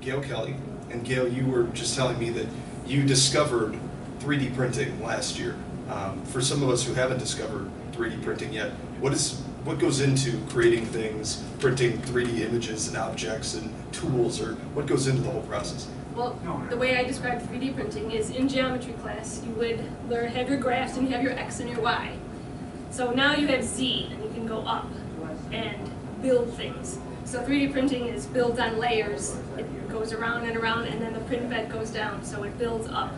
Gail Kelly. And Gail, you were just telling me that you discovered 3D printing last year. For some of us who haven't discovered 3D printing yet, what goes into creating things, printing 3D images and objects and tools, or what goes into the whole process? Well, the way I describe 3D printing is in geometry class, you would have your graphs and you have your X and your Y. So now you have Z, and you can go up and build things. So 3D printing is built on layers. It goes around, and then the print bed goes down, so it builds up.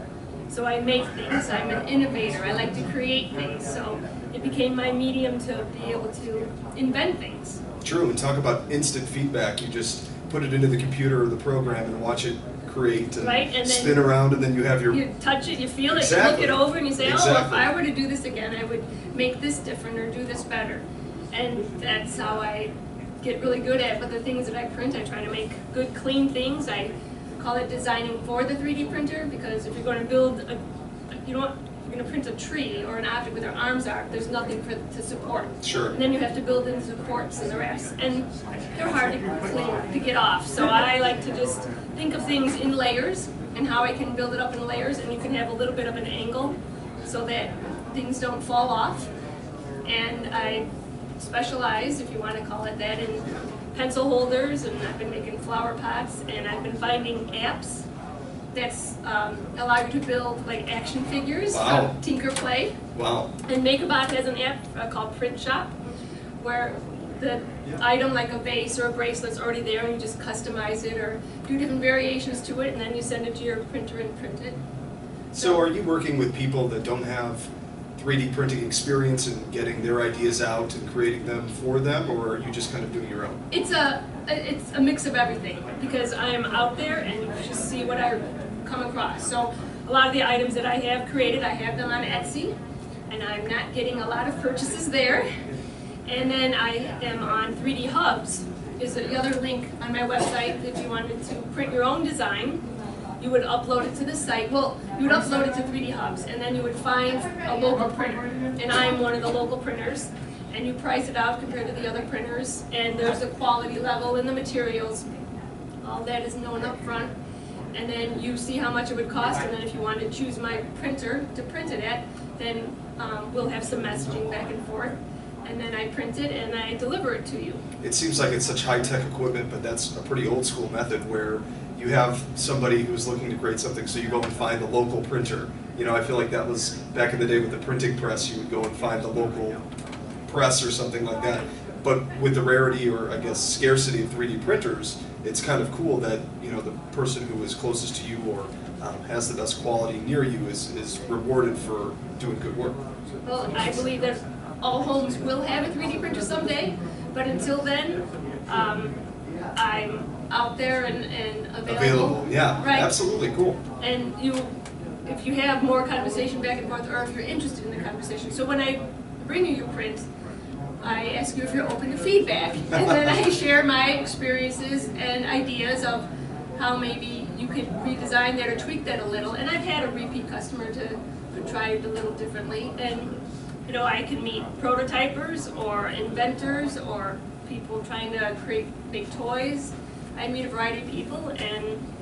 So I make things. I'm an innovator. I like to create things. So it became my medium to be able to invent things. True, and talk about instant feedback. You just put it into the computer or the program and watch it create and, right? And spin around, and then you have your... You touch it, you feel it, exactly. You look it over, and you say, exactly. oh, if I were to do this again, I would make this different or do this better. And that's how I get really good at it. But the things that I print, I try to make good, clean things. I call it designing for the 3D printer, because if you're going to build you're going to print a tree or an object where their arms are, there's nothing to support. Sure. And then you have to build in supports and the rest. And they're hard to clean, to get off. So I like to just think of things in layers and how I can build it up in layers, and you can have a little bit of an angle so that things don't fall off. And I specialize, if you want to call it that, in pencil holders, and I've been making flower pots, and I've been finding apps that's allow you to build like action figures. Wow. Tinker Play. Wow. And MakeABot has an app called Print Shop, where the item like a vase or a bracelet's already there, and you just customize it or do different variations to it, and then you send it to your printer and print it. So are you working with people that don't have 3D printing experience and getting their ideas out and creating them for them, or are you just kind of doing your own? It's a mix of everything, because I am out there and you just see what I come across. So a lot of the items that I have created, I have them on Etsy, and I'm not getting a lot of purchases there. And then I am on 3D Hubs, is the other link on my website. If you wanted to print your own design, you would upload it to the site. Well, you would upload it to 3D Hubs, and then you would find a local printer. And I'm one of the local printers. And you price it out compared to the other printers. And there's a quality level in the materials. All that is known up front. And then you see how much it would cost. And then if you want to choose my printer to print it at, then we'll have some messaging back and forth. And then I print it and I deliver it to you. It seems like it's such high-tech equipment, but that's a pretty old-school method where you have somebody who's looking to create something, so you go and find the local printer. You know, I feel like that was back in the day with the printing press. You would go and find the local press or something like that. But with the rarity, or I guess scarcity, of 3D printers, it's kind of cool that, you know, the person who is closest to you or has the best quality near you is rewarded for doing good work. Well, I believe that all homes will have a 3D printer someday, but until then, I'm out there and available. Yeah, right. Absolutely, cool. And if you have more conversation back and forth, or if you're interested in the conversation. So when I bring you your print, I ask you if you're open to feedback, and then I share my experiences and ideas of how maybe you could redesign that or tweak that a little. And I've had a repeat customer to try it a little differently, and you know, I can meet prototypers or inventors or people trying to create big toys. I meet a variety of people, and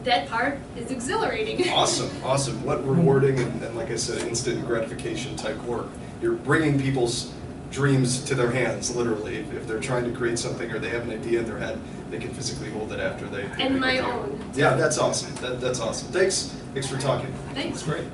that part is exhilarating. Awesome, awesome. What rewarding and like I said, instant gratification type work. You're bringing people's dreams to their hands, literally. If they're trying to create something or they have an idea in their head, they can physically hold it after they and my own. Yeah, that's awesome. That's awesome. Thanks for talking. Thanks. It's great.